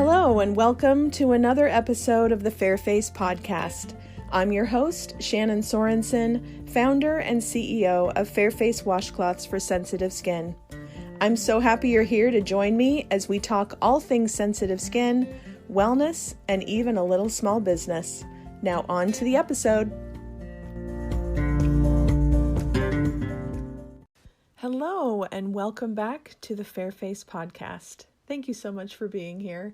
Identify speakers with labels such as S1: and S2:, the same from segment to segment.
S1: Hello, and welcome to another episode of the Fairface Podcast. I'm your host, Shannon Sorensen, founder and CEO of Fairface Washcloths for Sensitive Skin. I'm so happy you're here to join me as we talk all things sensitive skin, wellness, and even a little small business. Now on to the episode. Hello, and welcome back to the Fairface Podcast. Thank you so much for being here.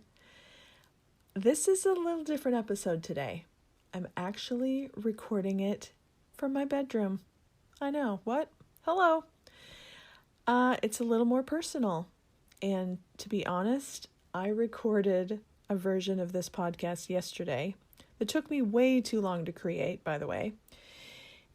S1: This is a little different episode today. I'm actually recording it from my bedroom. I know, what? Hello. It's a little more personal. And to be honest, I recorded a version of this podcast yesterday. It took me way too long to create, by the way.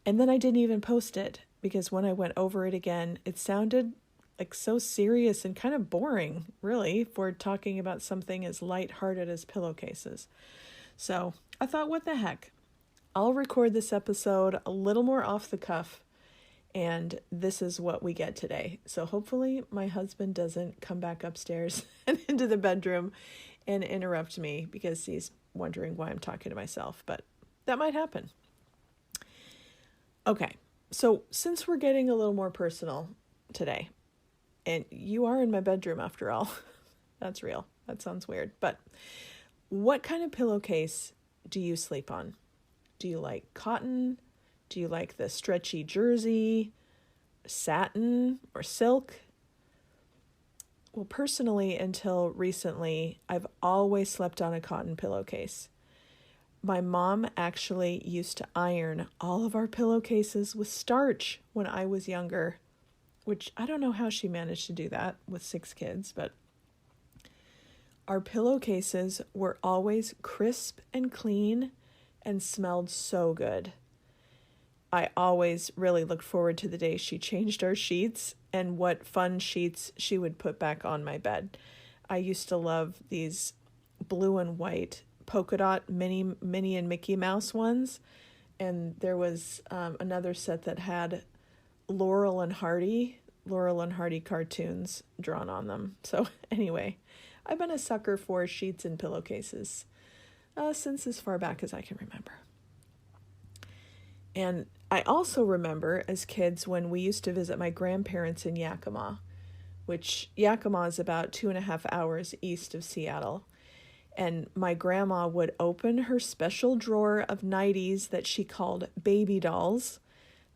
S1: And then I didn't even post it because when I went over it again, it sounded like so serious and kind of boring, really, for talking about something as lighthearted as pillowcases. So I thought, what the heck? I'll record this episode a little more off the cuff, and this is what we get today. So hopefully my husband doesn't come back upstairs and into the bedroom and interrupt me because he's wondering why I'm talking to myself, but that might happen. Okay, so since we're getting a little more personal today, and you are in my bedroom after all. That's real. That sounds weird. But what kind of pillowcase do you sleep on? Do you like cotton? Do you like the stretchy jersey, satin, or silk? Well, personally, until recently, I've always slept on a cotton pillowcase. My mom actually used to iron all of our pillowcases with starch when I was younger, which I don't know how she managed to do that with 6 kids, but our pillowcases were always crisp and clean and smelled so good. I always really looked forward to the day she changed our sheets and what fun sheets she would put back on my bed. I used to love these blue and white polka dot Minnie and Mickey Mouse ones, and there was another set that had Laurel and Hardy cartoons drawn on them. So anyway, I've been a sucker for sheets and pillowcases since as far back as I can remember. And I also remember as kids when we used to visit my grandparents in Yakima, which Yakima is about 2.5 hours east of Seattle. And my grandma would open her special drawer of nighties that she called baby dolls,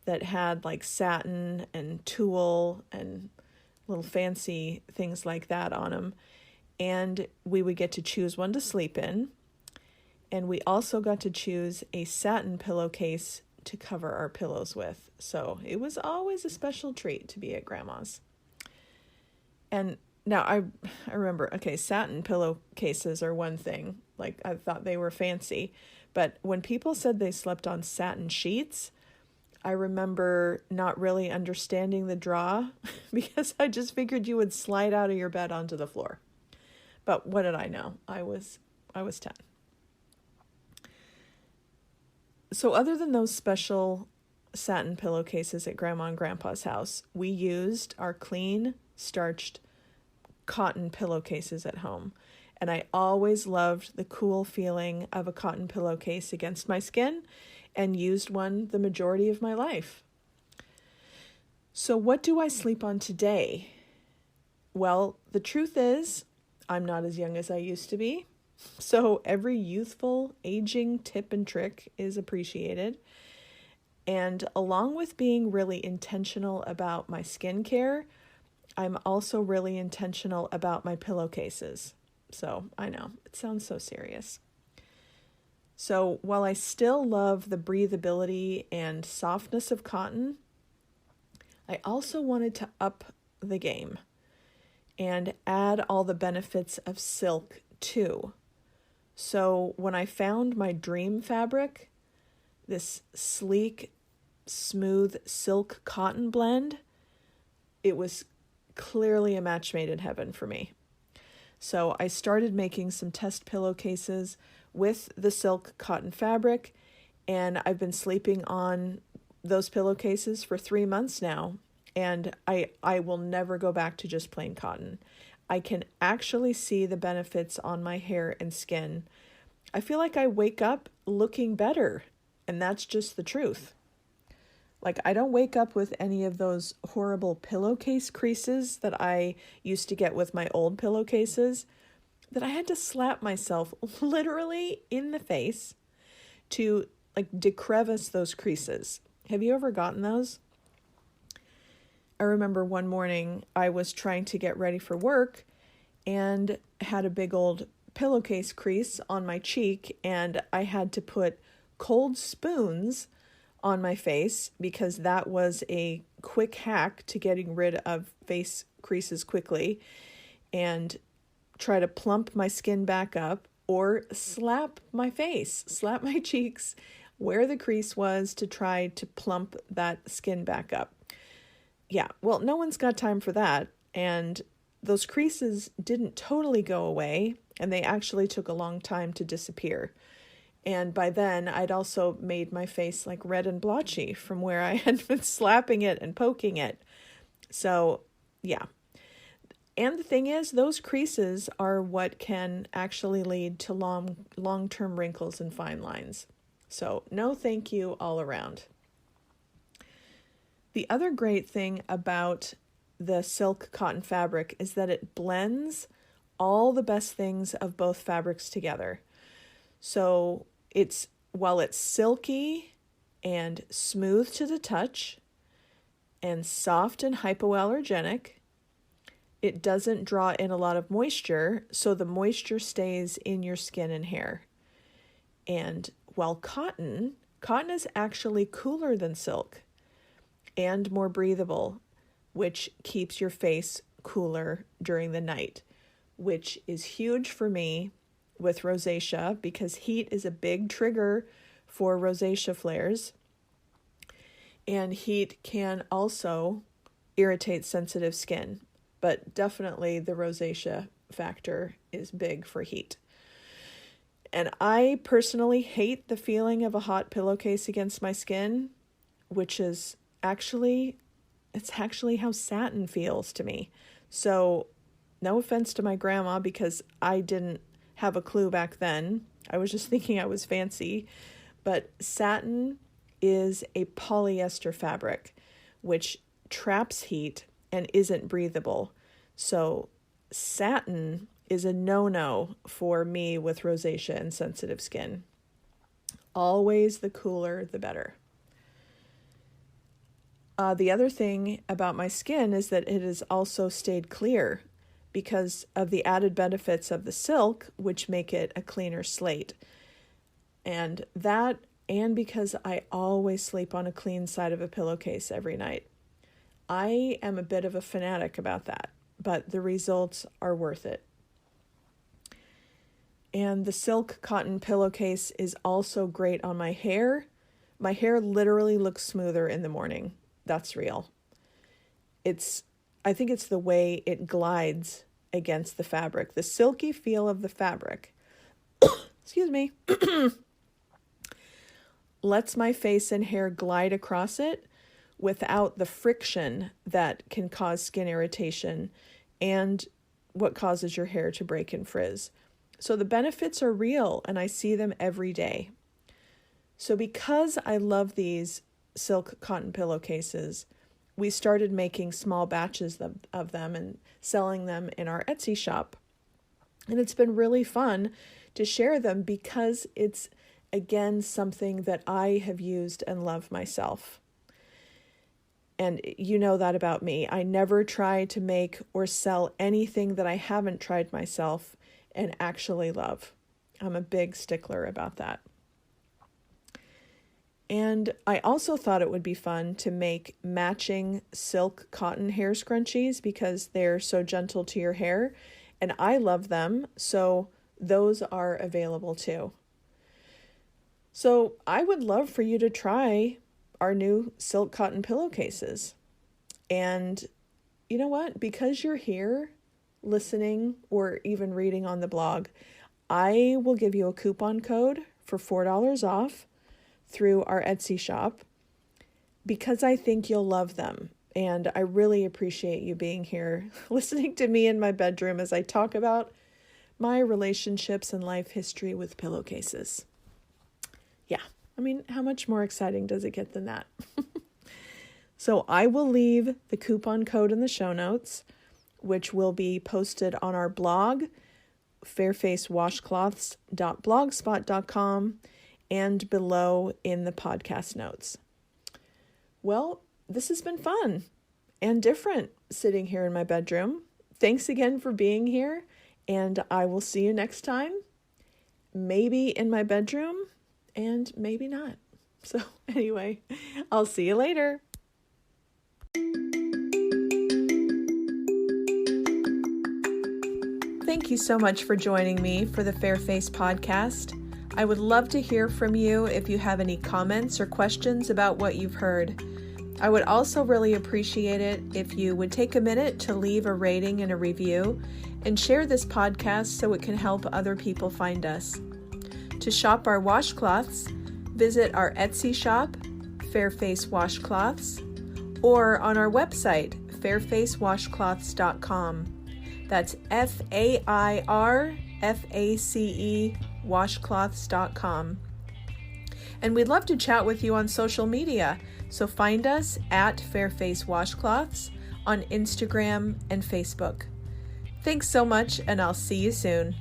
S1: that had like satin and tulle and little fancy things like that on them. And we would get to choose one to sleep in. And we also got to choose a satin pillowcase to cover our pillows with. So it was always a special treat to be at grandma's. And now I remember, okay, satin pillowcases are one thing. Like I thought they were fancy. But when people said they slept on satin sheets, I remember not really understanding the draw because I just figured you would slide out of your bed onto the floor. But what did I know? I was 10. So other than those special satin pillowcases at Grandma and Grandpa's house, we used our clean, starched cotton pillowcases at home. And I always loved the cool feeling of a cotton pillowcase against my skin, and used one the majority of my life. So what do I sleep on today? Well, the truth is, I'm not as young as I used to be. So every youthful aging tip and trick is appreciated. And along with being really intentional about my skincare, I'm also really intentional about my pillowcases. So I know, it sounds so serious. So while I still love the breathability and softness of cotton, I also wanted to up the game and add all the benefits of silk too. So when I found my dream fabric, this sleek, smooth silk cotton blend, it was clearly a match made in heaven for me. So I started making some test pillowcases with the silk cotton fabric, and I've been sleeping on those pillowcases for 3 months now, and I will never go back to just plain cotton. I can actually see the benefits on my hair and skin. I feel like I wake up looking better, and that's just the truth. Like, I don't wake up with any of those horrible pillowcase creases that I used to get with my old pillowcases, that I had to slap myself literally in the face to like decrevice those creases. Have you ever gotten those? I remember one morning I was trying to get ready for work and had a big old pillowcase crease on my cheek, and I had to put cold spoons on my face because that was a quick hack to getting rid of face creases quickly, and try to plump my skin back up or slap my face, slap my cheeks where the crease was to try to plump that skin back up. Yeah, well, no one's got time for that. And those creases didn't totally go away, and they actually took a long time to disappear. And by then, I'd also made my face like red and blotchy from where I had been slapping it and poking it. So, yeah. And the thing is, those creases are what can actually lead to long-term wrinkles and fine lines. So, no thank you all around. The other great thing about the silk cotton fabric is that it blends all the best things of both fabrics together. So, while it's silky and smooth to the touch and soft and hypoallergenic, it doesn't draw in a lot of moisture, so the moisture stays in your skin and hair. And while cotton is actually cooler than silk and more breathable, which keeps your face cooler during the night, which is huge for me with rosacea because heat is a big trigger for rosacea flares. And heat can also irritate sensitive skin. But definitely the rosacea factor is big for heat. And I personally hate the feeling of a hot pillowcase against my skin, which is it's actually how satin feels to me. So no offense to my grandma, because I didn't have a clue back then. I was just thinking I was fancy. But satin is a polyester fabric, which traps heat and isn't breathable. So satin is a no-no for me with rosacea and sensitive skin. Always the cooler, the better. The other thing about my skin is that it has also stayed clear because of the added benefits of the silk, which make it a cleaner slate. And because I always sleep on a clean side of a pillowcase every night. I am a bit of a fanatic about that, but the results are worth it. And the silk cotton pillowcase is also great on my hair. My hair literally looks smoother in the morning. That's real. I think it's the way it glides against the fabric, the silky feel of the fabric. Excuse me. Lets my face and hair glide across it without the friction that can cause skin irritation and what causes your hair to break and frizz. So the benefits are real, and I see them every day. So because I love these silk cotton pillowcases, we started making small batches of them and selling them in our Etsy shop. And it's been really fun to share them because it's, again, something that I have used and love myself. And you know that about me. I never try to make or sell anything that I haven't tried myself and actually love. I'm a big stickler about that. And I also thought it would be fun to make matching silk cotton hair scrunchies because they're so gentle to your hair. And I love them, so those are available too. So I would love for you to try our new silk cotton pillowcases. And you know what? Because you're here listening or even reading on the blog, I will give you a coupon code for $4 off through our Etsy shop because I think you'll love them. And I really appreciate you being here, listening to me in my bedroom as I talk about my relationships and life history with pillowcases. Yeah, I mean, how much more exciting does it get than that? So I will leave the coupon code in the show notes, which will be posted on our blog, fairfacewashcloths.blogspot.com, and below in the podcast notes. Well, this has been fun and different sitting here in my bedroom. Thanks again for being here, and I will see you next time. Maybe in my bedroom, and maybe not. So anyway, I'll see you later. Thank you so much for joining me for the Fairface Podcast. I would love to hear from you if you have any comments or questions about what you've heard. I would also really appreciate it if you would take a minute to leave a rating and a review and share this podcast so it can help other people find us. To shop our washcloths, visit our Etsy shop, Fairface Washcloths, or on our website, fairfacewashcloths.com. That's FAIRFACE washcloths.com. And we'd love to chat with you on social media, so find us at Fairface Washcloths on Instagram and Facebook. Thanks so much, and I'll see you soon.